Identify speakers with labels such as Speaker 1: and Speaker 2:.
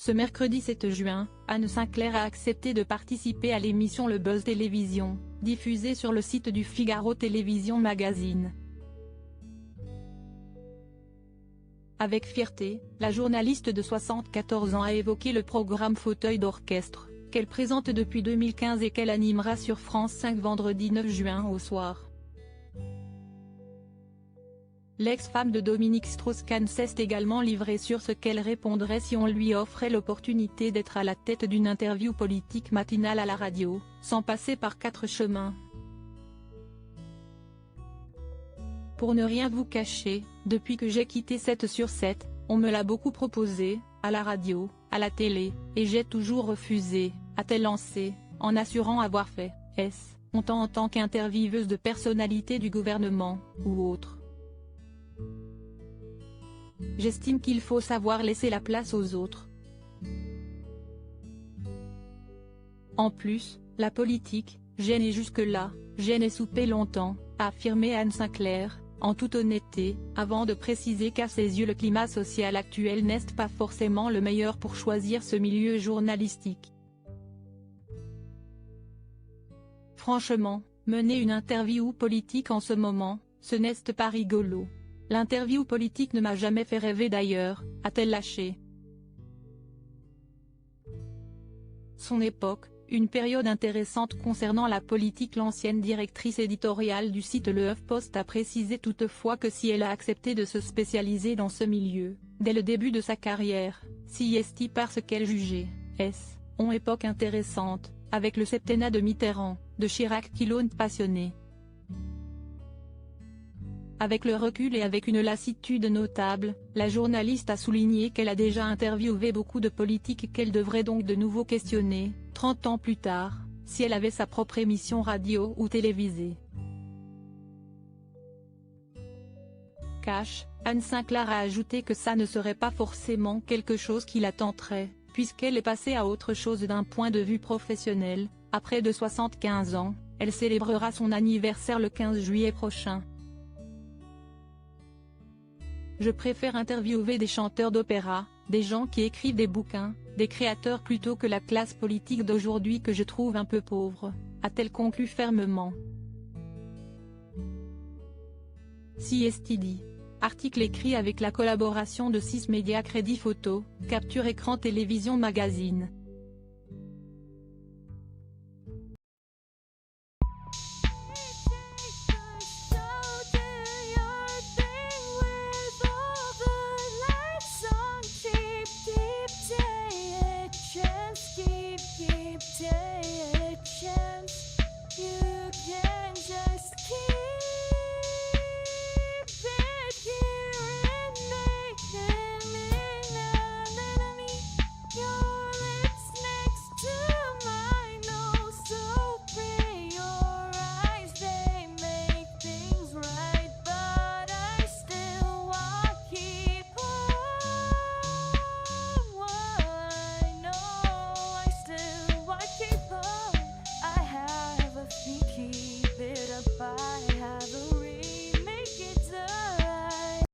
Speaker 1: Ce mercredi 7 juin, Anne Sinclair a accepté de participer à l'émission Le Buzz Télévision, diffusée sur le site du Figaro Télévision Magazine. Avec fierté, la journaliste de 74 ans a évoqué le programme Fauteuil d'orchestre, qu'elle présente depuis 2015 et qu'elle animera sur France 5 vendredi 9 juin au soir. L'ex-femme de Dominique Strauss-Kahn s'est également livrée sur ce qu'elle répondrait si on lui offrait l'opportunité d'être à la tête d'une interview politique matinale à la radio, sans passer par 4 chemins. Pour ne rien vous cacher, depuis que j'ai quitté 7 sur 7, on me l'a beaucoup proposé, à la radio, à la télé, et j'ai toujours refusé, a-t-elle lancé, en assurant avoir fait honte en tant qu'intervieweuse de personnalité du gouvernement, ou autre. J'estime qu'il faut savoir laisser la place aux autres. En plus, la politique, j'en ai jusque-là, j'en ai soupé longtemps, a affirmé Anne Sinclair, en toute honnêteté, avant de préciser qu'à ses yeux le climat social actuel n'est pas forcément le meilleur pour choisir ce milieu journalistique. Franchement, mener une interview politique en ce moment, ce n'est pas rigolo. L'interview politique ne m'a jamais fait rêver d'ailleurs, a-t-elle lâché. Son époque, une période intéressante concernant la politique. L'ancienne directrice éditoriale du site Le HuffPost a précisé toutefois que si elle a accepté de se spécialiser dans ce milieu, dès le début de sa carrière, c'est parce qu'elle jugeait une époque intéressante, avec le septennat de Mitterrand, de Chirac qui l'ont passionné. Avec le recul et avec une lassitude notable, la journaliste a souligné qu'elle a déjà interviewé beaucoup de politiques et qu'elle devrait donc de nouveau questionner, 30 ans plus tard, si elle avait sa propre émission radio ou télévisée. Anne Sinclair a ajouté que ça ne serait pas forcément quelque chose qui la tenterait, puisqu'elle est passée à autre chose d'un point de vue professionnel. À près de 75 ans, elle célébrera son anniversaire le 15 juillet prochain. Je préfère interviewer des chanteurs d'opéra, des gens qui écrivent des bouquins, des créateurs plutôt que la classe politique d'aujourd'hui que je trouve un peu pauvre, a-t-elle conclu fermement. CSTD. Article écrit avec la collaboration de 6 médias Crédit Photo, Capture Écran Télévision Magazine.